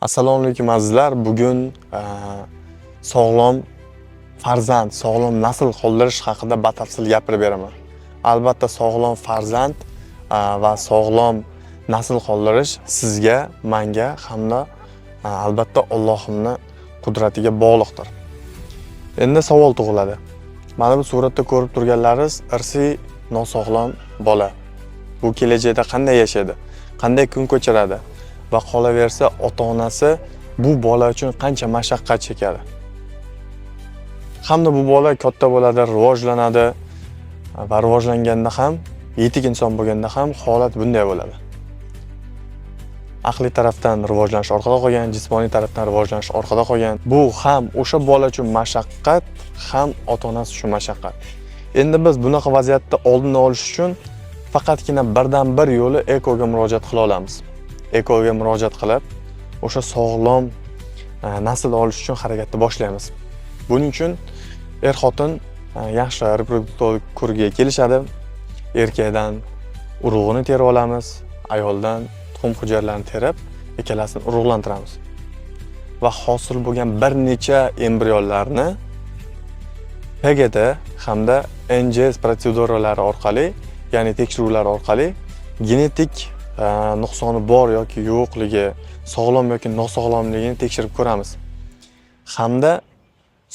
Assalomu alaykum azizlar. Bugun sog'lom farzand, sog'lom nasl qoldirish haqida batafsil gapirib beraman. Albatta sog'lom farzand va sog'lom nasl qoldirish sizga, menga hamda albatta Allohimning qudratiga bog'liqdir. Endi savol tug'iladi. Mana bu suratda ko'rib turganlaringiz irsiy nosog'lom bola. Bu kelajakda qanday yashaydi? Qanday kun kechiradi? Va qolaversa ota-onasi bu bola uchun qancha mashaqqat chekadi. Hamda bu bola katta bo'ladi, rivojlanadi va rivojlanganda ham, yetuk inson bo'lganda ham holat bunday bo'ladi. Aqliy tarafdan rivojlanish orqada qolgan, jismoniy tarafdan rivojlanish orqada qolgan. Bu ham o'sha bola uchun mashaqqat, ham ota-onasi uchun mashaqqat. Endi biz bunaqa vaziyatni oldini olish uchun faqatgina birdan bir yo'li ekoga murojaat qila olamiz. Ekoga murojaat qilib, o'sha sog'lom nasl olish uchun harakatni boshlaymiz. Buning uchun er-xotin yaxshi reproduktiv kurga kelishadi. Erkakdan urug'ini terib olamiz, ayoldan tuxum hujayralarini terib, ikkalasini urug'lantiramiz. Va hosil bo'lgan bir necha embrionlarni PGT hamda NGS protseduralari orqali, ya'ni tekshiruvlar orqali genetik nuqsoni bor yoki yo'qligi, sog'lom yoki nosog'lomligini tekshirib ko'ramiz. Hamda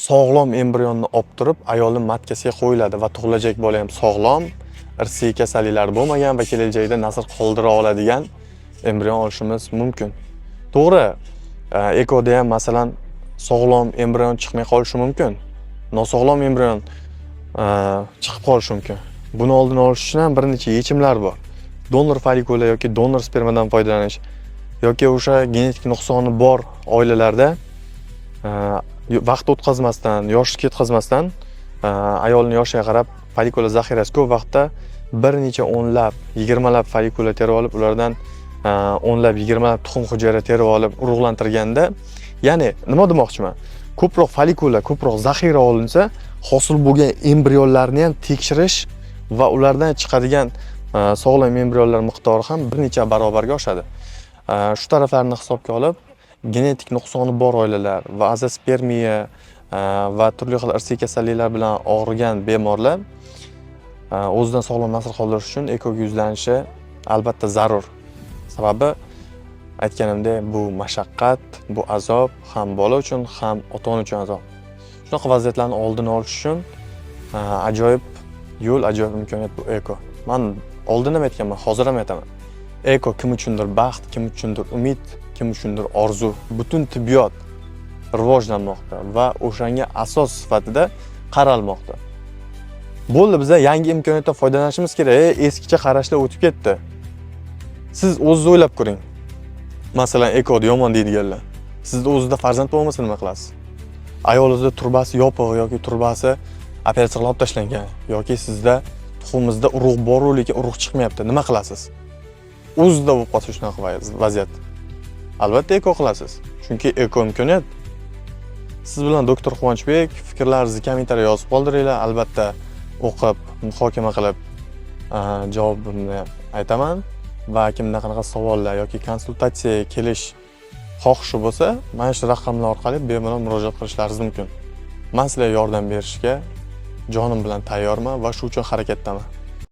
sog'lom embrionni olib turib ayolning matkasiga qo'yiladi va tug'ilajak bola ham sog'lom, irsiy kasalliklar bo'lmagan va kelajakda nasl qoldira oladigan embrion olishimiz mumkin. To'g'ri, ekoda ham masalan sog'lom embrion chiqmay qolishi mumkin. Nosog'lom embrion chiqib qolishi mumkin. Buni oldini olish uchun ham bir necha yechimlar bor. Donor folikula yoki donor spermadan foydalanish yoki o'sha genetik nuqsoni bor oilalarda vaqt o'tkazmasdan, yoshlik ketkazmasdan ayolning yoshiga qarab folikula zaxirasi ko'p vaqtda bir necha o'nlab, 20 lab folikula terib olib, ulardan o'nlab, 20 lab tuxum hujayra terib olib urug'lantirganda, ya'ni nima demoqchiman? Ko'proq folikula, ko'proq zaxira olinsa, hosil bo'lgan embrionlarni ham tekshirish va ulardan chiqadigan sog'lom embrionlar miqdori ham bir necha barobarga oshadi. Shu taraflarni hisobga olib, genetik nuqsoni bor oilalar va azospermiya va turli xil irsiy kasalliklar bilan og'rigan bemorlar o'zidan sog'lom nasl qoldirish uchun ekoga yuzlanishi albatta zarur. Sababi aytganimdek, bu mashaqqat, bu azob ham bola uchun, ham ota-ona uchun azob. Shunaqa vaziyatlarni oldini olish uchun ajoyib yo'l, ajoyib imkoniyat bu eko. Men oldin ham aytganman, hozir ham aytaman. Eko kim uchundir baxt, kim uchundir umid, kim uchundir orzu. Butun tibbiyot rivojlanmoqda va o'shanga asos sifatida qaralmoqda. Bo'ldi, biz yangi imkoniyatdan foydalanishimiz kerak. Eskicha qarashlar o'tib ketdi. Siz o'zingiz o'ylab ko'ring. Masalan, ekoni yomon deydiganlar. Sizda o'zida farzand bo'lmasa nima qilasiz? Ayolingizda turbasi yopiq yoki turbasi operatsiya qilib tashlangan yoki sizda tuxumingizda urug' bor-ku, lekin urug' chiqmayapti. Nima qilasiz? O'zida bo'lib qolsa shunaqa vaziyat. Albatta eko qilasiz. Chunki eko imkoniyat. Siz bilan doktor Quvonchbek, fikrlaringizni kommentariyga yozib qoldiringlar. Albatta o'qib, muhokama qilib javobimni aytaman va kimda qanaqa savollar yoki konsultatsiyaga kelish xohishi bo'lsa, mana shu raqamlar orqali bemalol murojaat qilishlaringiz mumkin. Men sizlarga yordam berishga jonim bilan tayyorman va shu uchun harakatdaman.